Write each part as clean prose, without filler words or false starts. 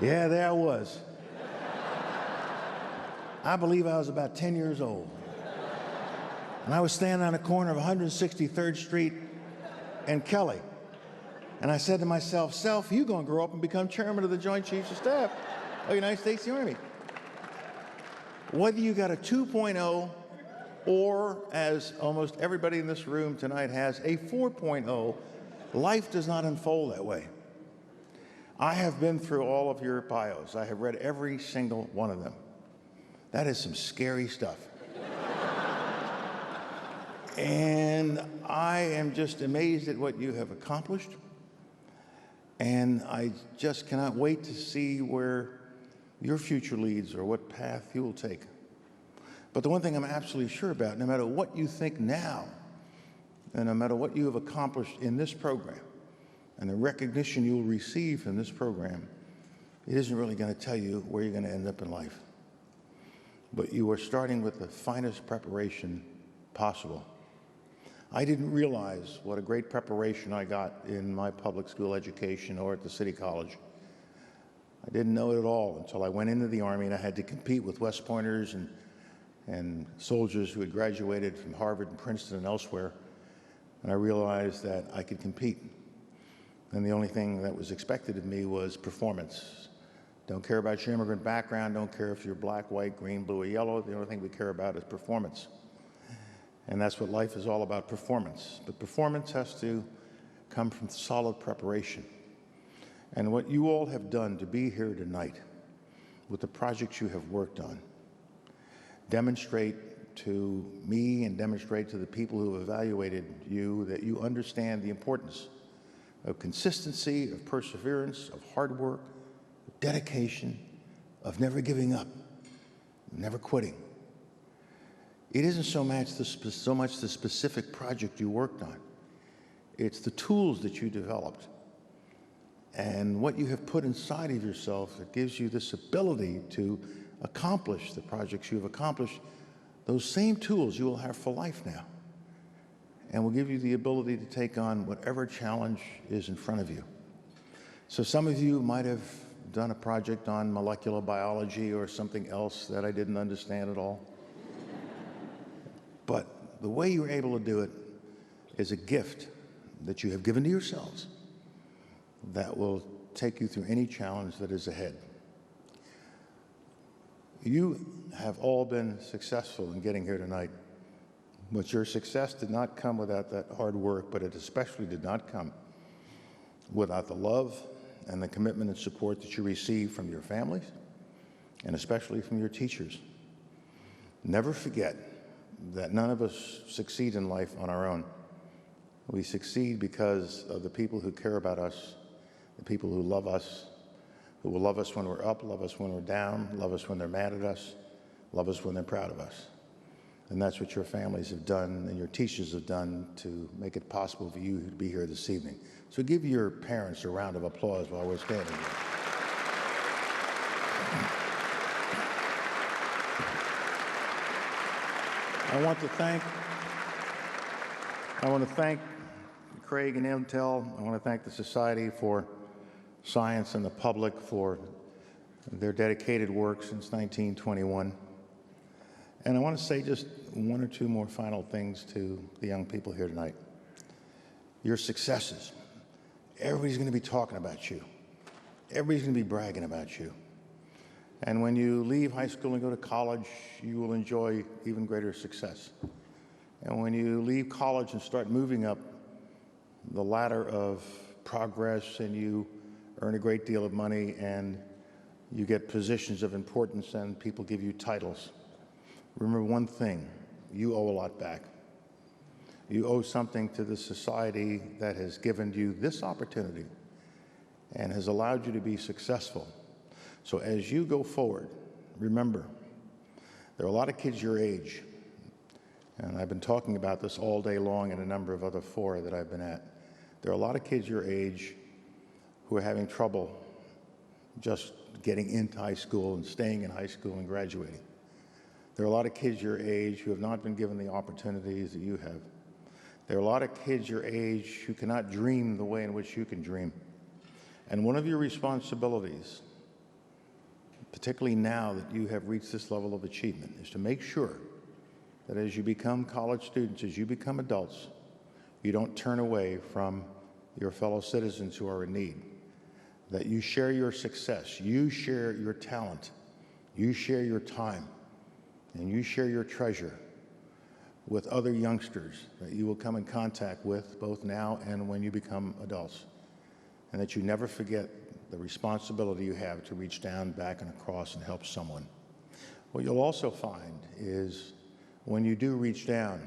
Yeah, there I was. I believe I was about 10 years old. And I was standing on the corner of 163rd Street and Kelly. And I said to myself, Self, you're going to grow up and become chairman of the Joint Chiefs of Staff of the United States Army. Whether you got a 2.0 or, as almost everybody in this room tonight has, a 4.0, life does not unfold that way. I have been through all of your bios. I have read every single one of them. That is some scary stuff. And I am just amazed at what you have accomplished. And I just cannot wait to see where your future leads or what path you will take. But the one thing I'm absolutely sure about, no matter what you think now, and no matter what you have accomplished in this program, and the recognition you will receive from this program, it isn't really going to tell you where you're going to end up in life. But you are starting with the finest preparation possible. I didn't realize what a great preparation I got in my public school education or at the City College. I didn't know it at all until I went into the Army and I had to compete with West Pointers and soldiers who had graduated from Harvard and Princeton and elsewhere. And I realized that I could compete. And the only thing that was expected of me was performance. Don't care about your immigrant background, don't care if you're black, white, green, blue, or yellow. The only thing we care about is performance. And that's what life is all about, performance. But performance has to come from solid preparation. And what you all have done to be here tonight with the projects you have worked on demonstrate to me and demonstrate to the people who have evaluated you that you understand the importance of consistency, of perseverance, of hard work, of dedication, of never giving up, never quitting. It isn't so much the specific project you worked on. It's the tools that you developed and what you have put inside of yourself that gives you this ability to accomplish the projects you've accomplished. Those same tools you will have for life now, and will give you the ability to take on whatever challenge is in front of you. So some of you might have done a project on molecular biology or something else that I didn't understand at all. But the way you were able to do it is a gift that you have given to yourselves that will take you through any challenge that is ahead. You have all been successful in getting here tonight, but your success did not come without that hard work, but it especially did not come without the love and the commitment and support that you receive from your families and especially from your teachers. Never forget that none of us succeed in life on our own. We succeed because of the people who care about us, the people who love us, who will love us when we're up, love us when we're down, love us when they're mad at us, love us when they're proud of us. And that's what your families have done and your teachers have done to make it possible for you to be here this evening. So give your parents a round of applause while we're standing here. I want to thank Craig and Intel. I want to thank the Society for Science and the public for their dedicated work since 1921. And I want to say just one or two more final things to the young people here tonight. Your successes. Everybody's going to be talking about you. Everybody's going to be bragging about you. And when you leave high school and go to college, you will enjoy even greater success. And when you leave college and start moving up the ladder of progress and you earn a great deal of money and you get positions of importance and people give you titles, remember one thing, you owe a lot back. You owe something to the society that has given you this opportunity and has allowed you to be successful. So as you go forward, remember, there are a lot of kids your age, and I've been talking about this all day long in a number of other fora that I've been at. There are a lot of kids your age who are having trouble just getting into high school and staying in high school and graduating. There are a lot of kids your age who have not been given the opportunities that you have. There are a lot of kids your age who cannot dream the way in which you can dream. And one of your responsibilities particularly now that you have reached this level of achievement, is to make sure that as you become college students, as you become adults, you don't turn away from your fellow citizens who are in need, that you share your success, you share your talent, you share your time, and you share your treasure with other youngsters that you will come in contact with both now and when you become adults, and that you never forget the responsibility you have to reach down, back, and across and help someone. What you'll also find is when you do reach down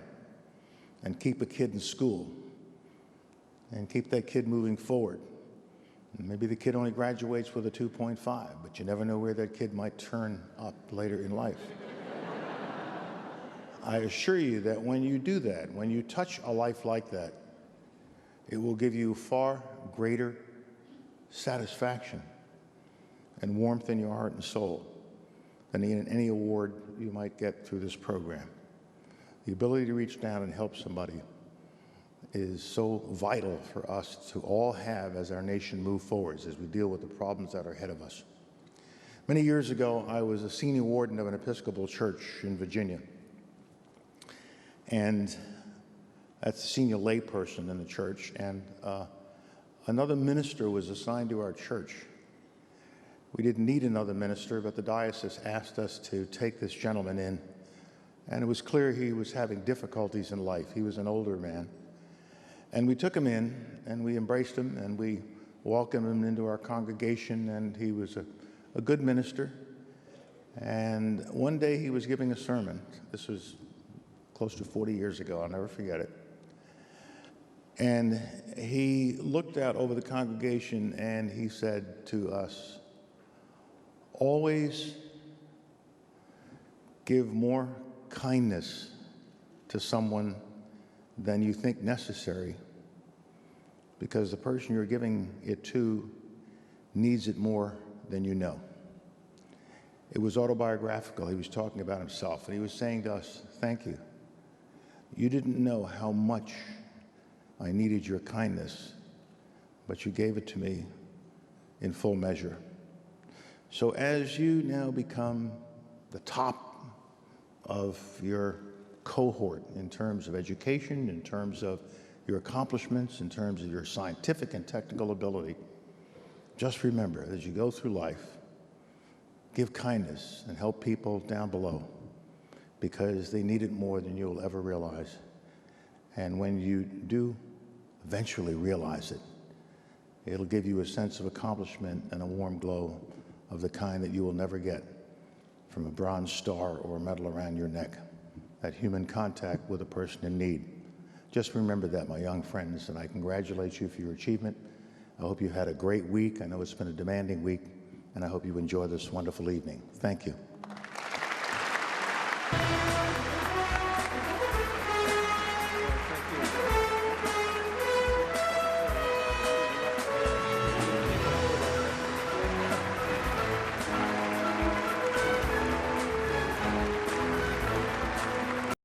and keep a kid in school and keep that kid moving forward, and maybe the kid only graduates with a 2.5, but you never know where that kid might turn up later in life. I assure you that when you do that, when you touch a life like that, it will give you far greater satisfaction and warmth in your heart and soul than any award you might get through this program. The ability to reach down and help somebody is so vital for us to all have as our nation moves forwards, as we deal with the problems that are ahead of us. Many years ago, I was a senior warden of an Episcopal church in Virginia. And that's a senior layperson in the church. And another minister was assigned to our church. We didn't need another minister, but the diocese asked us to take this gentleman in. And it was clear he was having difficulties in life. He was an older man. And we took him in, and we embraced him, and we welcomed him into our congregation, and he was a good minister. And one day he was giving a sermon. This was close to 40 years ago. I'll never forget it. And he looked out over the congregation and he said to us, "Always give more kindness to someone than you think necessary, because the person you're giving it to needs it more than you know." It was autobiographical. He was talking about himself, and he was saying to us, "Thank you. You didn't know how much I needed your kindness, but you gave it to me in full measure." So as you now become the top of your cohort in terms of education, in terms of your accomplishments, in terms of your scientific and technical ability, just remember, as you go through life, give kindness and help people down below, because they need it more than you'll ever realize. And when you do eventually realize it, it'll give you a sense of accomplishment and a warm glow of the kind that you will never get from a bronze star or a medal around your neck, that human contact with a person in need. Just remember that, my young friends, and I congratulate you for your achievement. I hope you had a great week. I know it's been a demanding week, and I hope you enjoy this wonderful evening. Thank you.